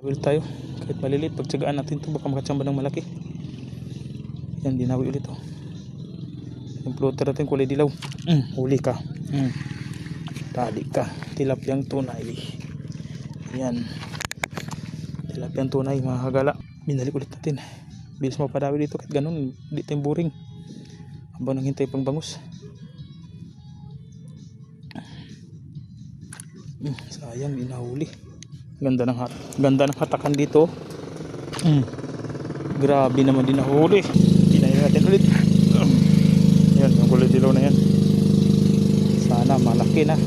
Will tayo kahit maliliit, pagtsagaan natin to, baka makachamba ng malaki. Yan, dinawi ulit oh. Yung floater natin kulay dilaw. Huli ka. Tali ka. Tilapyang tunay. Yan, tilapyang tunay mga kagala. Binalik ulit natin. Bilis mapadawi dito kahit ganun, di tayong boring habang nanghintay pang bangus. Sayang, di nahuli. Ganda ng hatakan dito. Grabe naman, din nahuli. Pinayin natin ulit. Yan, yung kulay dilaw na yan. Sana malaki na.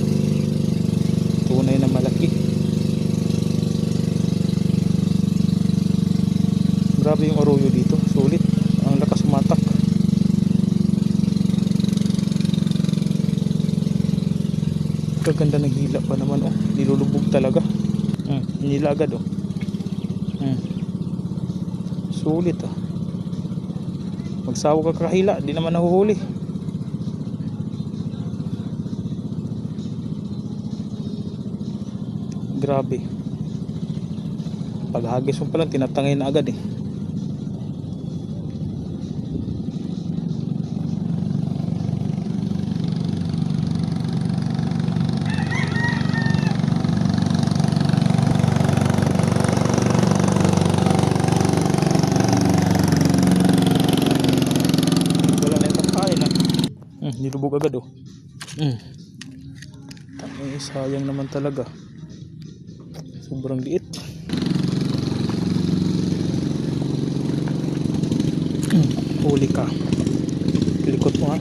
Tunay na malaki. Grabe yung arroyo dito. Sulit. Ang lakas umatak. Kaganda ng hila pa naman oh. Nilulubog talaga. Hinila agad oh. Sulit ah. Magsawa ka kahila, di naman nahuhuli. Grabe. Paghagis mo pa lang, tinatangay na agad eh. Nilubog agad oh. Sayang naman talaga. Sobrang liit. Huli ka. Likot mo ha.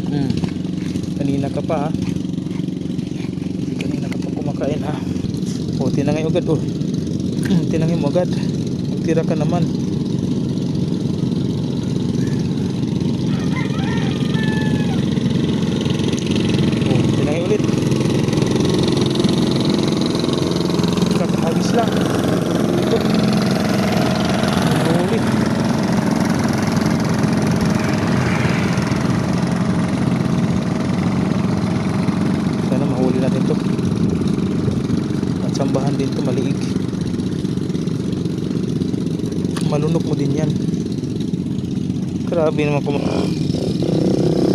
Kanina ka pa ha. Kanina ka pa kumakain ha. O, tinangay agad oh. Tinangay mo agad. Magtira ka naman. Lang ito huli. Sana mahuli natin ito at sambahan din ito, maliig. Malunok mo din yan. Grabe naman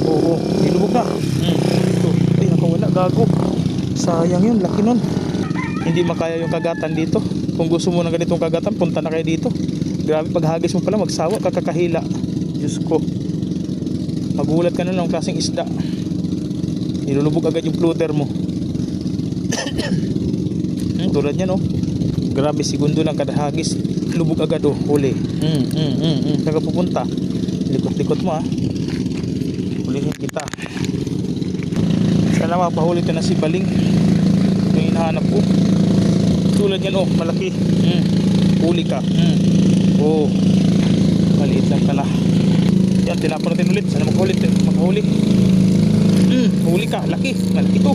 oo, nilubog na. Ito, ay nakawala, gago. Sayang yun, laki nun. Hindi makaya yung kagatan dito. Kung gusto mo ng ganitong kagatan, punta na kayo dito. Grabe, paghagis mo pala, magsawa, kakakahila. Diyos ko, magulat ka na lang klaseng isda. Nilulubog agad yung floater mo. Tulad yan oh. Grabe, segundo lang kada hagis, lubog agad oh, huli. Saka pupunta, likot-likot mo ah. Hulihin kita. Sana mapahuli ka na si Baling. Yung hinahanap ko. Tulad yan oh, malaki. Huli ka. Oh, maliit lang pala. Yan, tinapon natin ulit. Sana maghuli. Huli ka, laki. Malaki to.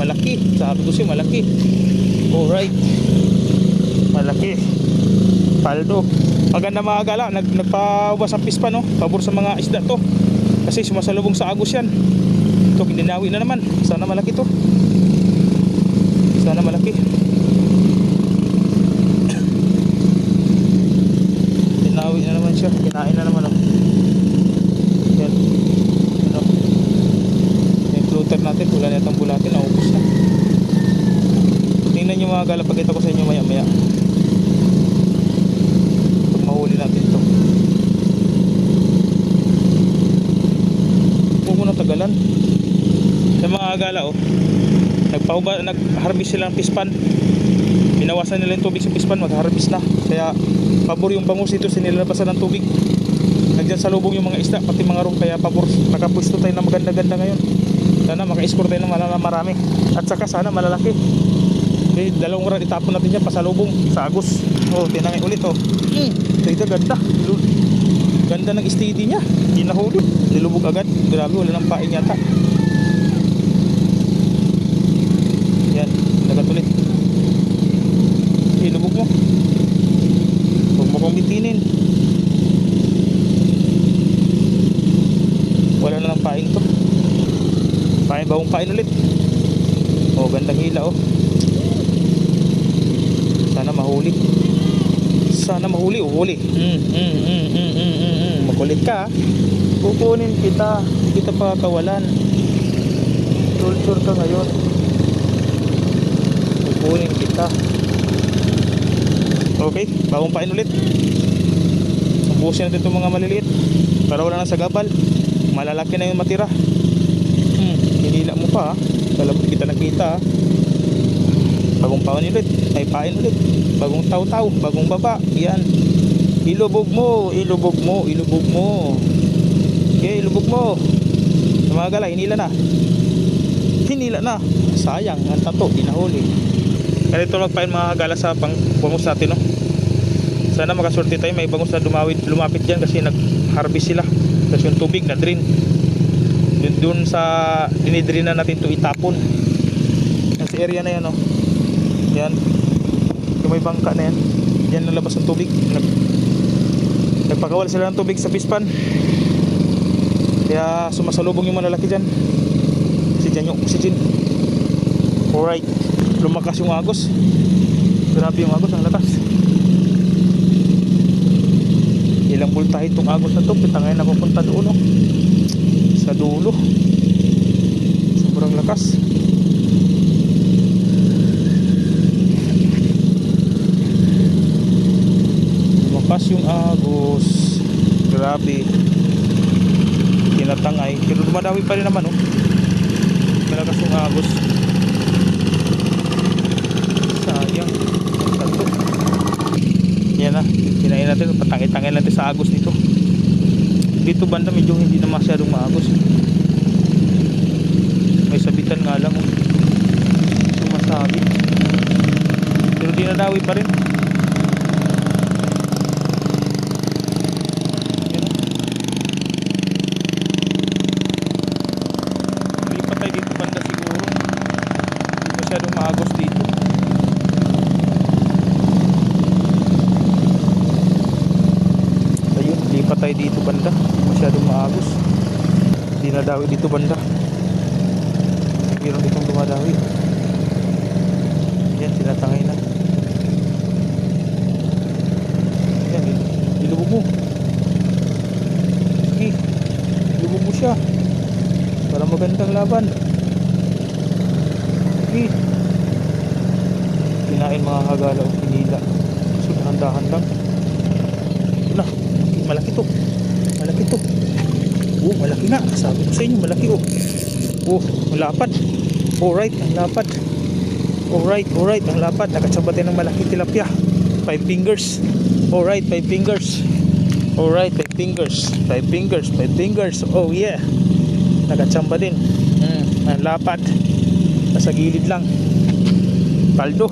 Malaki. Sabi ko siya, malaki. Alright. Malaki. Paldo. Maganda mga gala, nagpaubas ang pispa no. Pabor sa mga isda to. Kasi sumasalubong sa agos yan. Ito, kininawi na naman. Sana malaki to. Sana malaki. Tinawi na naman siya. Kinain na naman oh. Yan. Ano? Yung floater natin, wala na itang bulatin, naubos na. Tingnan nyo mga gala, pagkita ko sa inyo maya maya pag mahuli natin ito. Huwag mo na tagalan sa mga gala oh. Nag-harvest sila ng pispan. Binawasan nila yung tubig sa pispan, mag-harvest na. Kaya pabor yung bangus dito, sinilabasan ng tubig. Nagdyan sa lubong yung mga isda, pati mga rong. Kaya pabor, nakapwesto tayo na maganda-ganda ngayon. Sana maka-score tayo ng marami. At saka sana malalaki. Okay, dalawang oras itapon natin dyan pasalubong sa agos. Oh, tinangay ulit oh. Ito ganda. Ganda ng steady niya. Hindi nahuli. Nilubog agad. Grabe, wala nang paing yata. Yan, nagatulit. Ilubog mo. Huwag mo kong bitinin. Wala na ng paing to. Bagong pain ulit. Oh, gandang hila oh. Sana mahuli. Sana mahuli, uhuli. Makulit ka. Kukunin kita. Hindi kita pa kawalan. Culture ka ngayon. Kukunin kita. Okay, bagong pain ulit. Ubusin natin itong mga maliliit para wala na sa gabal. Malalaki na yung matira. Hinila mo pa. Kalabot kita nakita. Bagong pain ulit. Ay pain ulit. Bagong taw-taw. Bagong baba. Yan. Ilubog mo. Ilubog mo. Ilubog mo. Okay, ilubog mo. Sa mga gala, hinila na. Hinila na. Sayang. Ang tato. Dinahuli. Ganito magpain mga gala sa bangus natin, no? Sana makasorte tayo. May bangus na lumapit dyan kasi nag-harvest sila. Kasi yung tubig na drain. Doon sa dinidrin na natin ito itapon. Yan sa area na yan, no? Yan. Yung may bangka na yan. Yan nalabas ang tubig. Nagpakawal sila ng tubig sa pispan. Kaya sumasalubong yung malalaki dyan. Kasi dyan yung oxygen. Alright. Lumakas yung agos. Grabe yung agos. Ang lakas. Ilang voltahe itong agos na ito. Kita ngayon napupunta doon, no? Sa dulo. Sobrang lakas. Lumakas yung agos. Grabe. Tinatangay. Pero dumadawi pa rin naman, oh. Malakas yung agos. Sayang. Santo. Yan na. Kinain natin. Patangay-tangay natin sa agos nito. Dito banda medyo hindi na masyadong maagos. May sabitan nga lang, oh. Sumasabit. Pero di nadawi pa rin. Yan, oh. Lipat tayo dito banda siguro. Hindi masyadong maagos dito. Ayun, lipat tayo dito banda. Masyadong maagos. Hindi nadawi dito banda. Meron ditong dumadawi. Yan, tinatangay na. Yan, ilubog mo. Sige, ilubog mo siya para magandang laban. Sige. Kinain mga kagala o pinila. So dahan-dahan lang. Wala, malaki to. Malaki to. Oh, malaki na. Sabi ko sa inyo, malaki, oh. Oh, malapad. Alright, ang lapad. Alright, ang lapad. Nakatsabatin ng malaking tilapia. 5 fingers. Alright, 5 fingers. Alright, 5 fingers. 5 fingers, 5 fingers. Oh yeah. Nakatsamba din. Ang lapad. Nasa gilid lang. Paldo.